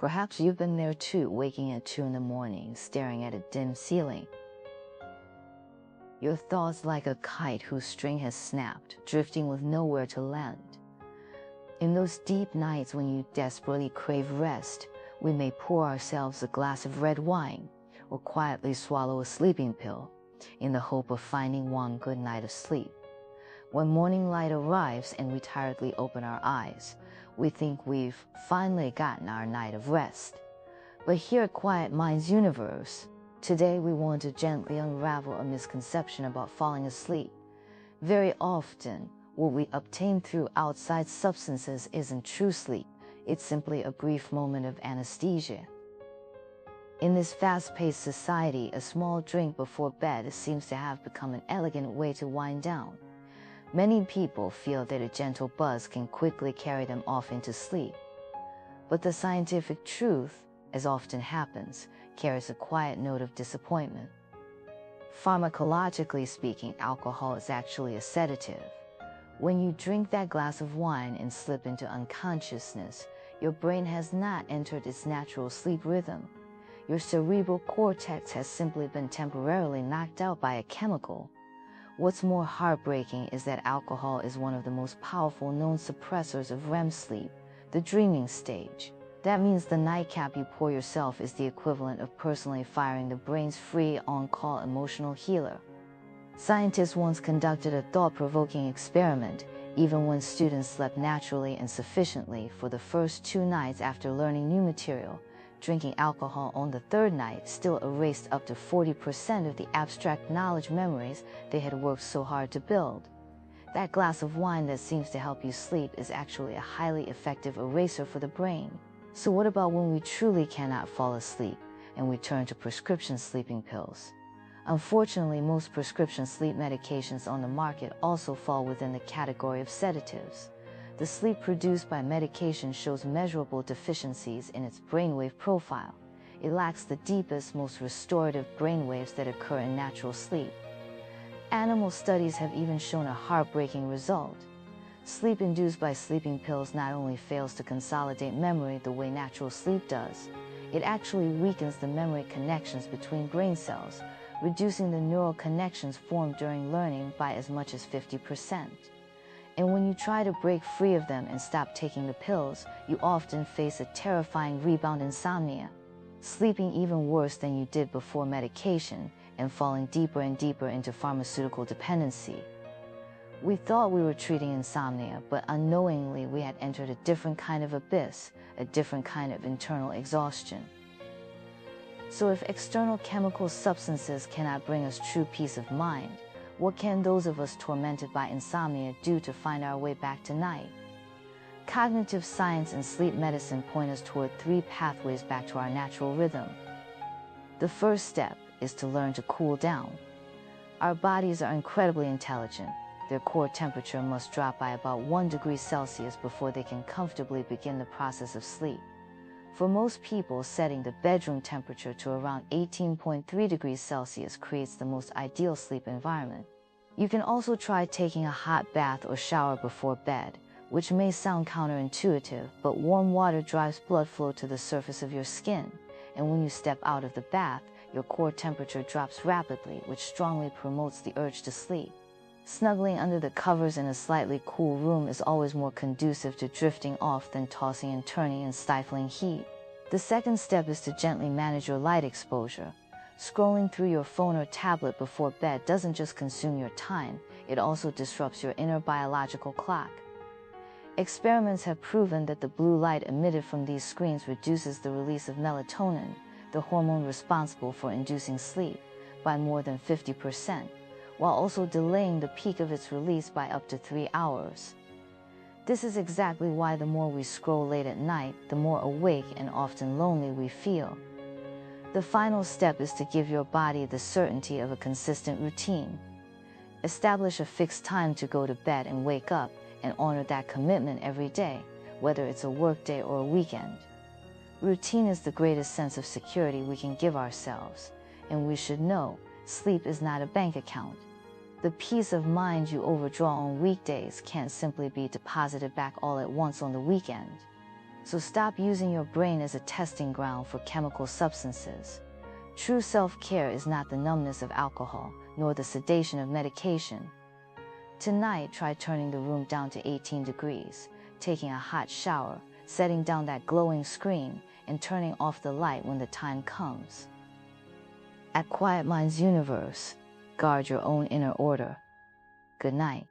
Perhaps you've been there too, waking at 2 in the morning, staring at a dim ceiling. Your thoughts like a kite whose string has snapped, drifting with nowhere to land. In those deep nights when you desperately crave rest, we may pour ourselves a glass of red wine or quietly swallow a sleeping pill in the hope of finding one good night of sleep. When morning light arrives and we tiredly open our eyes, we think we've finally gotten our night of rest. But here at Quiet Minds Universe, today we want to gently unravel a misconception about falling asleep. Very often, what we obtain through outside substances isn't true sleep, it's simply a brief moment of anesthesia. In this fast-paced society, a small drink before bed seems to have become an elegant way to wind down. Many people feel that a gentle buzz can quickly carry them off into sleep. But the scientific truth, as often happens, carries a quiet note of disappointment. Pharmacologically speaking, alcohol is actually a sedative. When you drink that glass of wine and slip into unconsciousness, your brain has not entered its natural sleep rhythm. Your cerebral cortex has simply been temporarily knocked out by a chemical. What's more heartbreaking is that alcohol is one of the most powerful known suppressors of REM sleep, the dreaming stage. That means the nightcap you pour yourself is the equivalent of personally firing the brain's free on-call emotional healer. Scientists once conducted a thought-provoking experiment. Even when students slept naturally and sufficiently for the first 2 nights after learning new material, drinking alcohol on the 3rd night still erased up to 40% of the abstract knowledge memories they had worked so hard to build. That glass of wine that seems to help you sleep is actually a highly effective eraser for the brain. So what about when we truly cannot fall asleep and we turn to prescription sleeping pills? Unfortunately, most prescription sleep medications on the market also fall within the category of sedatives. The sleep produced by medication shows measurable deficiencies in its brainwave profile. It lacks the deepest, most restorative brainwaves that occur in natural sleep. Animal studies have even shown a heartbreaking result. Sleep induced by sleeping pills not only fails to consolidate memory the way natural sleep does, it actually weakens the memory connections between brain cells, reducing the neural connections formed during learning by as much as 50%. And when you try to break free of them and stop taking the pills, you often face a terrifying rebound insomnia, sleeping even worse than you did before medication and falling deeper and deeper into pharmaceutical dependency. We thought we were treating insomnia, but unknowingly we had entered a different kind of abyss, a different kind of internal exhaustion. So if external chemical substances cannot bring us true peace of mind, what can those of us tormented by insomnia do to find our way back to night? Cognitive science and sleep medicine point us toward 3 pathways back to our natural rhythm. The first step is to learn to cool down. Our bodies are incredibly intelligent. Their core temperature must drop by about 1 degree Celsius before they can comfortably begin the process of sleep. For most people, setting the bedroom temperature to around 18.3 degrees Celsius creates the most ideal sleep environment. You can also try taking a hot bath or shower before bed, which may sound counterintuitive, but warm water drives blood flow to the surface of your skin, and when you step out of the bath, your core temperature drops rapidly, which strongly promotes the urge to sleep. Snuggling under the covers in a slightly cool room is always more conducive to drifting off than tossing and turning in stifling heat. The second step is to gently manage your light exposure. Scrolling through your phone or tablet before bed doesn't just consume your time, it also disrupts your inner biological clock. Experiments have proven that the blue light emitted from these screens reduces the release of melatonin, the hormone responsible for inducing sleep, by more than 50%. While also delaying the peak of its release by up to 3 hours. This is exactly why the more we scroll late at night, the more awake and often lonely we feel. The final step is to give your body the certainty of a consistent routine. Establish a fixed time to go to bed and wake up, and honor that commitment every day, whether it's a workday or a weekend. Routine is the greatest sense of security we can give ourselves, and we should know sleep is not a bank account. The peace of mind you overdraw on weekdays can't simply be deposited back all at once on the weekend. So stop using your brain as a testing ground for chemical substances. True self-care is not the numbness of alcohol, nor the sedation of medication. Tonight, try turning the room down to 18 degrees, taking a hot shower, setting down that glowing screen, and turning off the light when the time comes. At Quiet Mind's universe, guard your own inner order. Good night.